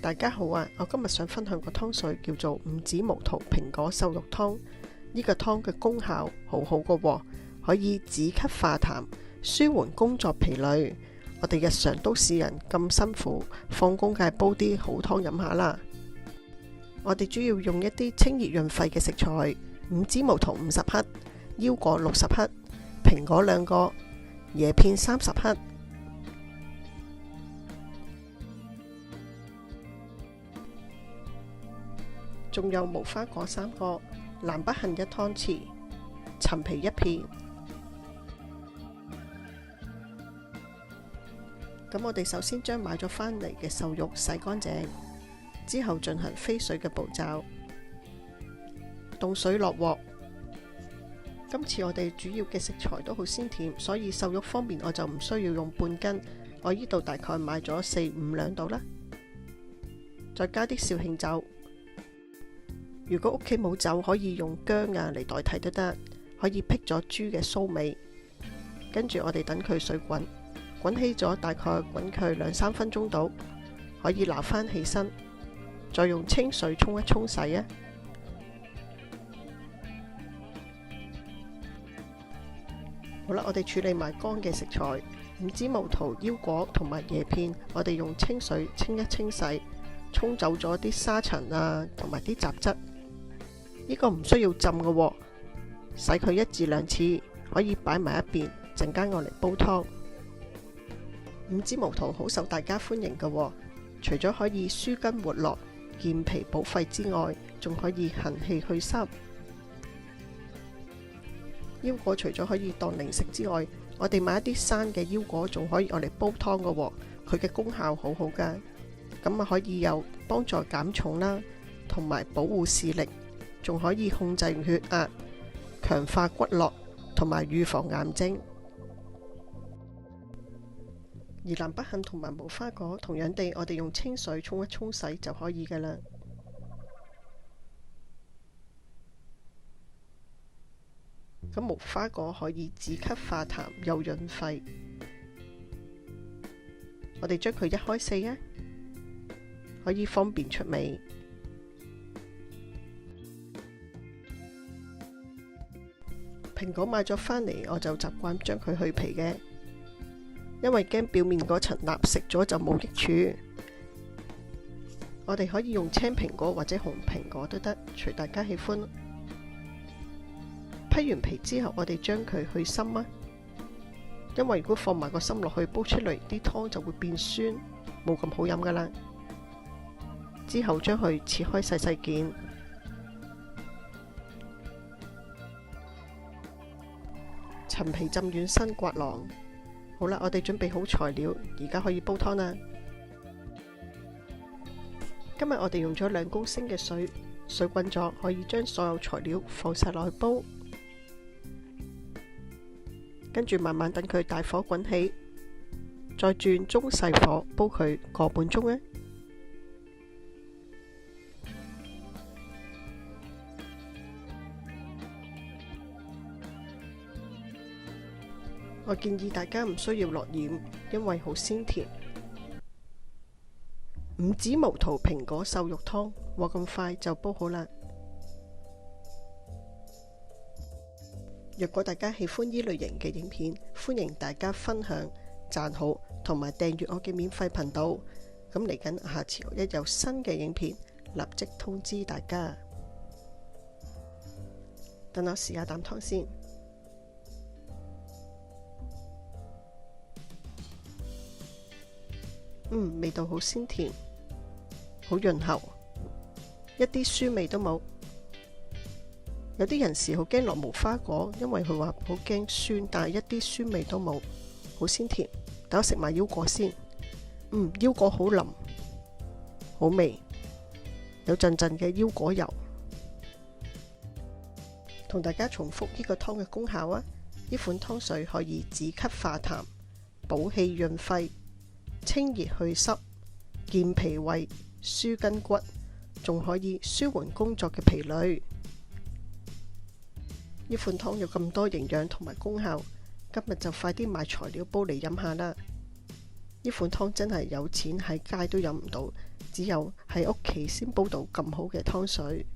大家好啊！我今日想分享個湯水叫做五指毛桃蘋果瘦肉湯。呢個湯嘅功效好好㗎喎，可以止咳化痰，舒緩工作疲累。我哋日常都市人咁辛苦，放工梗係煲啲好湯飲下啦。我哋主要用一啲清熱潤肺嘅食材：五指毛桃50克，腰果60克，蘋果2個，椰片30克。仲有無花果3個，南北杏1湯匙，陳皮1片。咁我哋首先將買咗返嚟嘅瘦肉洗乾淨，之後進行飛水嘅步驟。凍水落鑊。今次我哋主要嘅食材都好鮮甜，所以瘦肉方面我就唔需要用半斤，我呢度大概買咗4-5兩度啦。再加啲紹興酒。如果屋企冇酒，可以用薑啊嚟代替都得，可以辟咗豬嘅臊味。跟住我哋等佢水滾，滾起咗大概滾佢2-3分鐘到，可以撈翻起身，再用清水沖一沖洗啊。好啦，我哋處理埋乾嘅食材，五指毛桃、腰果同埋椰片，我哋用清水清一清洗，沖走咗啲沙塵啊同埋啲雜質。呢個唔需要浸嘅喎，洗佢1至2次，可以擺埋一邊，陣間我嚟煲湯。五指毛桃好受大家歡迎嘅喎，除咗可以舒筋活絡、健脾補肺之外，仲可以行氣去濕。腰果除咗可以當零食之外，我哋買一啲生嘅腰果，仲可以我嚟煲湯嘅喎，佢嘅功效好好噶。咁啊可以有幫助減重啦，同埋保護視力。仲可以控制血壓、強化骨骼同埋預防癌症。而南北杏同埋無花果同樣地，我哋用清水沖一沖洗就可以㗎喇。咁無花果可以止咳化痰又潤肺，我哋將佢1開4啊，可以方便出味。蘋果買咗返嚟，我就習慣將佢去皮嘅，因為驚表面嗰層蠟食咗就冇益處。我哋可以用青蘋果或者紅蘋果都得，隨大家喜歡。批完皮之後，我哋將佢去心啊，因為如果放埋個心落去煲出嚟，啲湯就會變酸，冇咁好飲噶啦。之後將佢切開細細件。陳皮浸軟身刮囊。好啦，我哋準備好材料，而家可以煲湯啦。今日我哋用咗2公升嘅水，水滾咗，可以將所有材料放晒落去煲，跟住慢慢等佢大火滾起，再轉中細火煲佢個半鐘啊。我建議大家唔需要落鹽，因為好鮮甜。五指毛桃蘋果瘦肉湯，話咁快就煲好啦。若果大家喜歡呢類型嘅影片，歡迎大家分享、讚好同埋訂閱我嘅免費頻道。咁嚟緊下次一有新嘅影片，立即通知大家。等我試下啖湯先。味道好鮮甜，好潤喉，一啲酸味都冇。有啲人士好驚落無花果，因為佢話好驚酸，但係一啲酸味都冇，好鮮甜。等我食埋腰果先。腰果好腍，好味，有陣陣嘅腰果油。同大家重複呢個湯嘅功效啊！呢款湯水可以止咳化痰、補氣潤肺、清熱去濕、健脾胃、舒筋骨，仲可以舒緩工作嘅疲累。呢款湯有咁多營養同埋功效，今日就快啲買材料煲嚟飲下啦！呢款湯真係有錢喺街都飲唔到，只有喺屋企先煲到咁好嘅湯水。